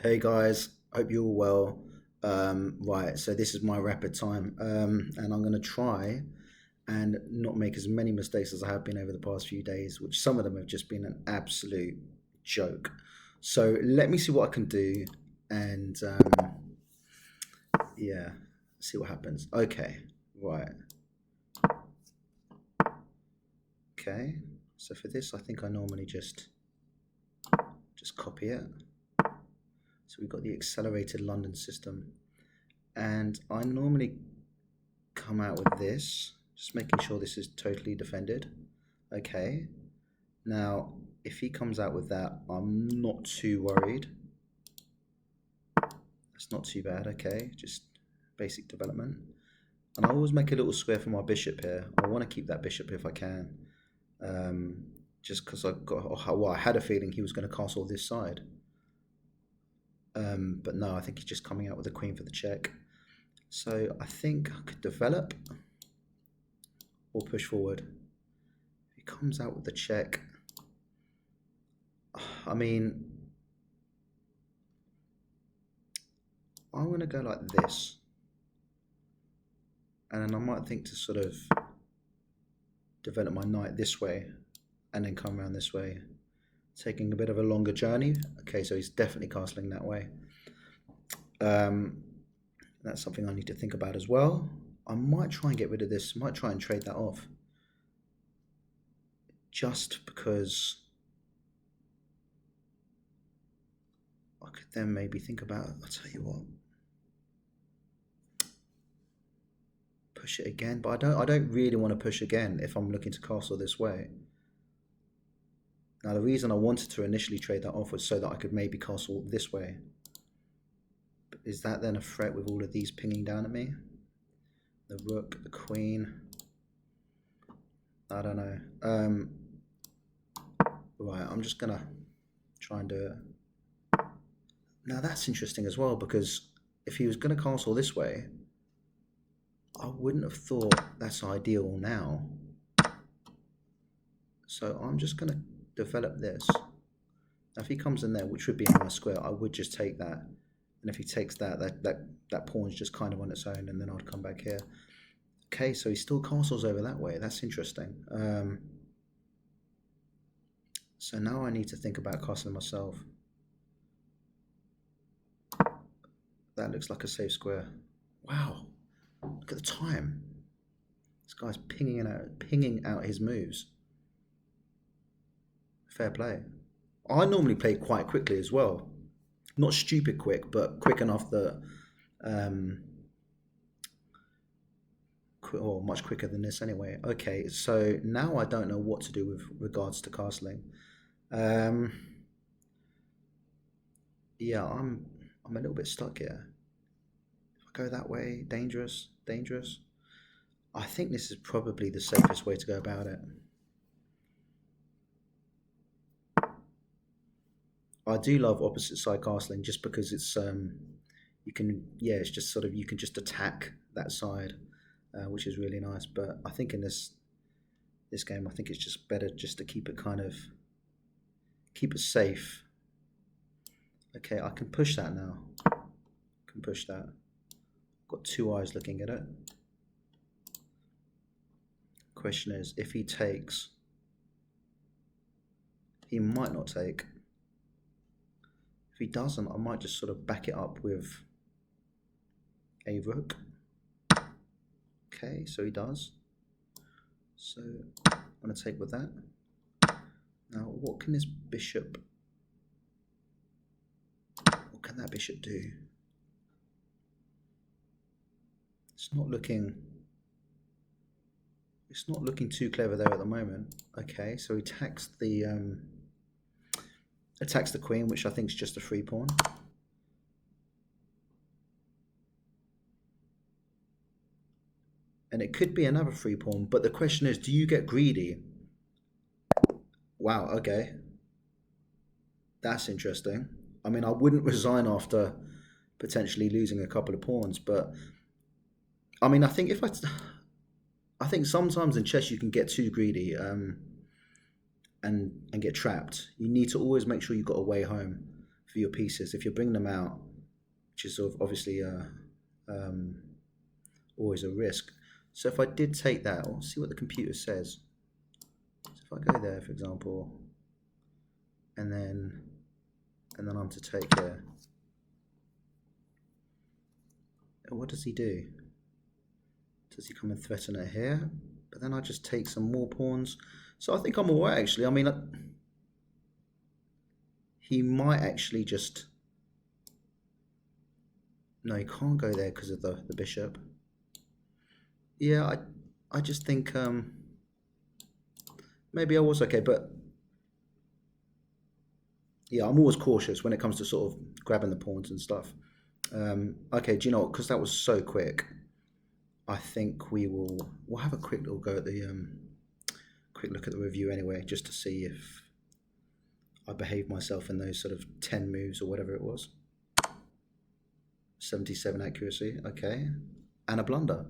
Hey guys, hope you're all well. Right, so this is my rapid time, and I'm going to try and not make as many mistakes as I have been over the past few days, which some of them have just been an absolute joke. So let me see what I can do, and yeah, see what happens. Okay, right, okay. So for this, I think I normally just copy it. So we've got the accelerated London system, and I normally come out with this, just making sure this is totally defended. Okay, now if he comes out with that, I'm not too worried. That's not too bad. Okay, just basic development. And I always make a little square for my bishop here. I want to keep that bishop if I can. Um, just because I had a feeling he was going to castle this side. But no, I think he's just coming out with a queen for the check. So I think I could develop or push forward. If he comes out with the check, I mean, I'm going to go like this. And then I might think to sort of develop my knight this way and then come around this way, taking a bit of a longer journey. Okay, so he's definitely castling that way. That's something I need to think about as well. I might try and get rid of this, might try and trade that off. Just because I could then maybe think about, I'll tell you what, push it again, but I don't really want to push again if I'm looking to castle this way. Now the reason I wanted to initially trade that off was so that I could maybe castle this way. But is that then a threat with all of these pinging down at me? The rook, the queen. I don't know. Right, I'm just gonna try and do it. Now that's interesting as well, because if he was gonna castle this way, I wouldn't have thought that's ideal now. So I'm just going to develop this. Now if he comes in there, which would be a nice square, I would just take that. And if he takes that, that pawn's just kind of on its own, and then I'd come back here. Okay, so he still castles over that way. That's interesting. So now I need to think about castling myself. That looks like a safe square. Wow. Look at the time. This guy's pinging out his moves. Fair play. I normally play quite quickly as well. Not stupid quick, but quick enough that, or much quicker than this anyway. Okay, so now I don't know what to do with regards to castling. Um, yeah, I'm a little bit stuck here. If I go that way, dangerous, dangerous. I think this is probably the safest way to go about it. I do love opposite side castling just because it's you can, yeah, it's just sort of, you can just attack that side, which is really nice. But I think in this game, I think it's just better just to keep it keep it safe. Okay, I can push that now. Can push that. Got two eyes looking at it. Question is, if he takes, he might not take. If he doesn't, I might just sort of back it up with a rook. Okay, so he does. So I'm going to take with that. Now, what can this bishop, what can that bishop do? It's not looking too clever there at the moment. Okay, so he attacks the queen, which I think is just a free pawn. And it could be another free pawn, but the question is, do you get greedy? Wow, okay. That's interesting. I mean, I wouldn't resign after potentially losing a couple of pawns, but I mean, I think sometimes in chess you can get too greedy, and get trapped. You need to always make sure you've got a way home. for your pieces. If you're bringing them out, which is sort of obviously um, always a risk. So if I did take that, I'll see what the computer says. So if I go there, for example, and then I'm to take here. What does he do? Does he come and threaten it here? But then I just take some more pawns. So I think I'm alright actually. I mean, he might actually just... No, he can't go there because of the bishop. Yeah, I just think maybe I was okay, but yeah, I'm always cautious when it comes to sort of grabbing the pawns and stuff. Okay, do you know what? Because that was so quick, I think we'll have a quick little go at the quick look at the review anyway, just to see if I behaved myself in those sort of 10 moves or whatever it was. 77 accuracy, okay, and a blunder.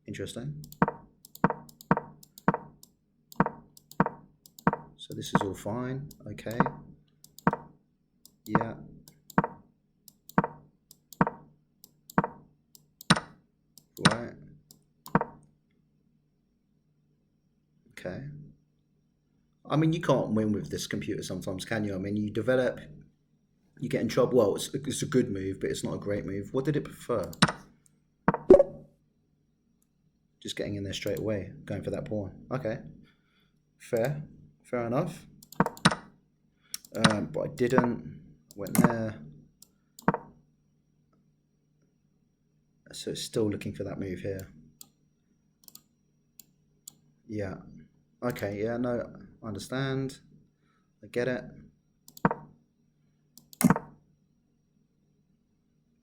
Interesting. So this is all fine, okay. Yeah. Right. Okay. I mean, you can't win with this computer sometimes, can you? I mean, you develop, you get in trouble. Well, it's a good move, but it's not a great move. What did it prefer? Just getting in there straight away, going for that pawn. Okay. Fair enough. But I didn't. Went there. So it's still looking for that move here. Yeah. Okay, yeah, no, I understand. I get it.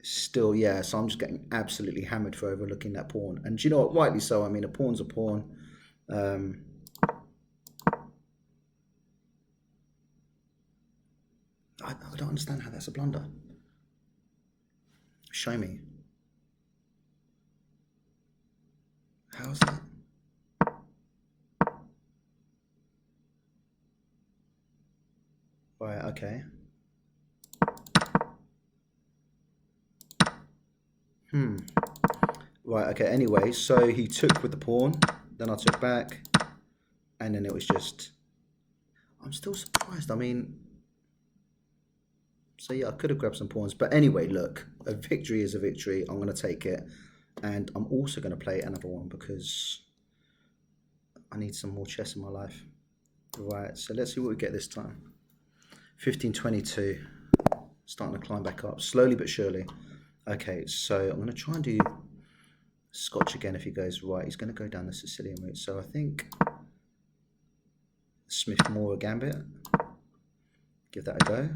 Still, yeah, so I'm just getting absolutely hammered for overlooking that pawn. And do you know what? Rightly so. I mean, a pawn's a pawn. I don't understand how that's a blunder. Show me. How's that? Right, okay. Right, okay, anyway, so he took with the pawn, then I took back, and then it was just... I'm still surprised, I mean... So yeah, I could have grabbed some pawns, but anyway, look, a victory is a victory. I'm going to take it, and I'm also going to play another one because I need some more chess in my life. Right, so let's see what we get this time. 1522, starting to climb back up, slowly but surely. Okay, so I'm going to try and do Scotch again. If he goes right, he's going to go down the Sicilian route. So I think Smith-Morra Gambit, give that a go.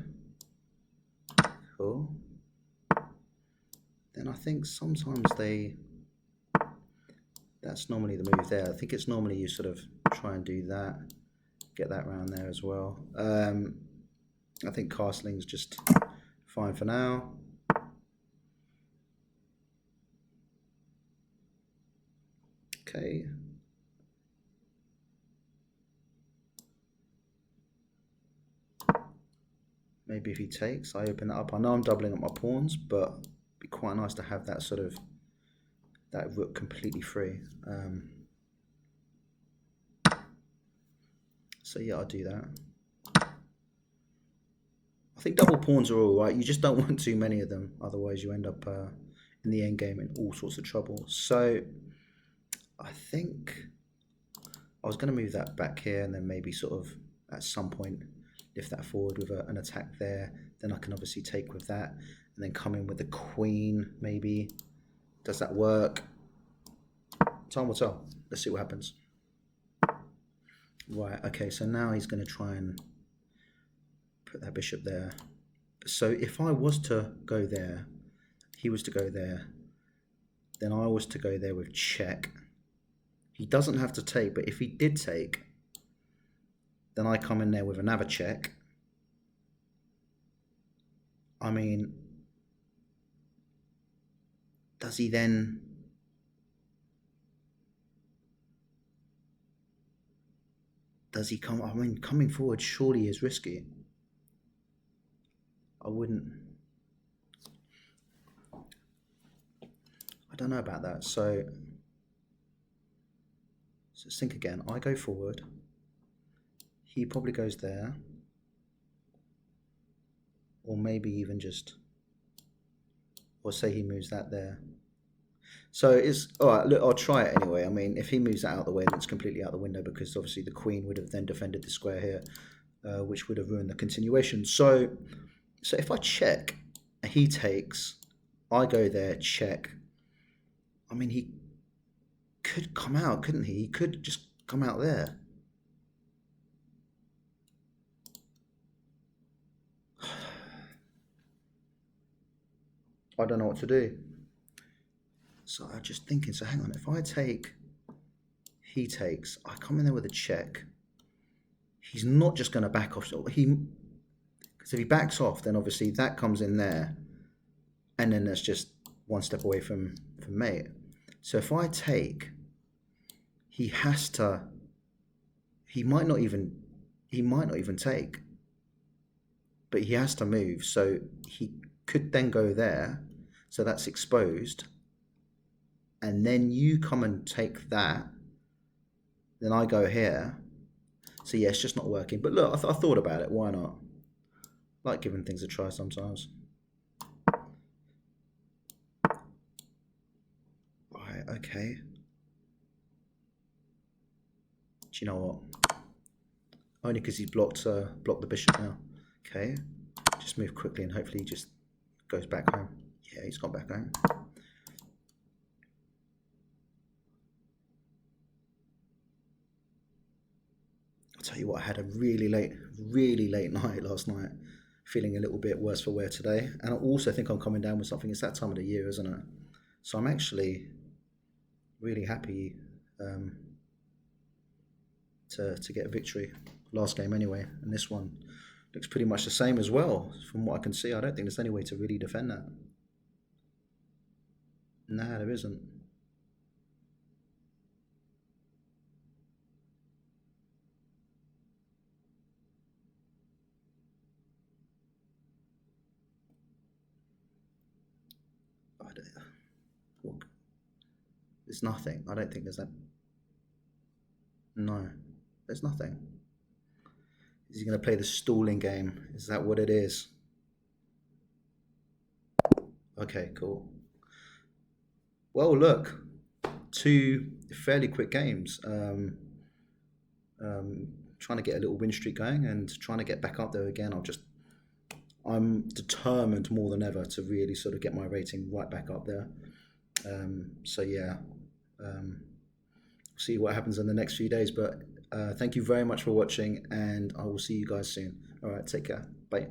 Cool. Then I think sometimes that's normally the move there. I think it's normally you sort of try and do that, get that round there as well. I think castling's just fine for now. Okay. Maybe if he takes, I open that up. I know I'm doubling up my pawns, but it'd be quite nice to have that sort of, that rook completely free. So yeah, I'll do that. I think double pawns are all right. You just don't want too many of them. Otherwise you end up in the end game in all sorts of trouble. So I think I was going to move that back here and then maybe sort of at some point lift that forward with an attack there. Then I can obviously take with that and then come in with the queen maybe. Does that work? Time will tell. Let's see what happens. Right, okay, so now he's going to try and put that bishop there. So if I was to go there, he was to go there, then I was to go there with check. He doesn't have to take, but if he did take, then I come in there with another check. I mean, does he then... Does he come... I mean, coming forward surely is risky. I wouldn't. I don't know about that. So let's think again. I go forward. He probably goes there, or maybe even just, or say he moves that there. So it's all right. Look, I'll try it anyway. I mean, if he moves that out of the way, then it's completely out the window because obviously the queen would have then defended the square here, which would have ruined the continuation. So if I check, he takes, I go there, check. I mean, he could come out, couldn't he? He could just come out there. I don't know what to do. So I'm just thinking, so hang on, if I take, he takes, I come in there with a check. He's not just going to back off. Because if he backs off, then obviously that comes in there. And then that's just one step away from mate. So if I take, he has to, he might not even take. But he has to move. So he could then go there. So that's exposed. And then you come and take that. Then I go here. So yeah, it's just not working. But look, I thought about it. Why not? I like giving things a try sometimes. Right, okay. Do you know what? Only because he blocked the bishop now. Okay. Just move quickly and hopefully he just goes back home. Yeah, he's gone back home. I'll tell you what, I had a really late night last night. Feeling a little bit worse for wear today. And I also think I'm coming down with something. It's that time of the year, isn't it? So I'm actually really happy to get a victory. Last game anyway. And this one looks pretty much the same as well. From what I can see, I don't think there's any way to really defend that. Nah, there isn't. There's nothing. I don't think there's that. No, there's nothing. Is he going to play the stalling game? Is that what it is? Okay, cool. Well, look, two fairly quick games. Trying to get a little win streak going and trying to get back up there again. I'm determined more than ever to really sort of get my rating right back up there. So yeah, see what happens in the next few days. But thank you very much for watching, and I will see you guys soon. All right, take care. Bye.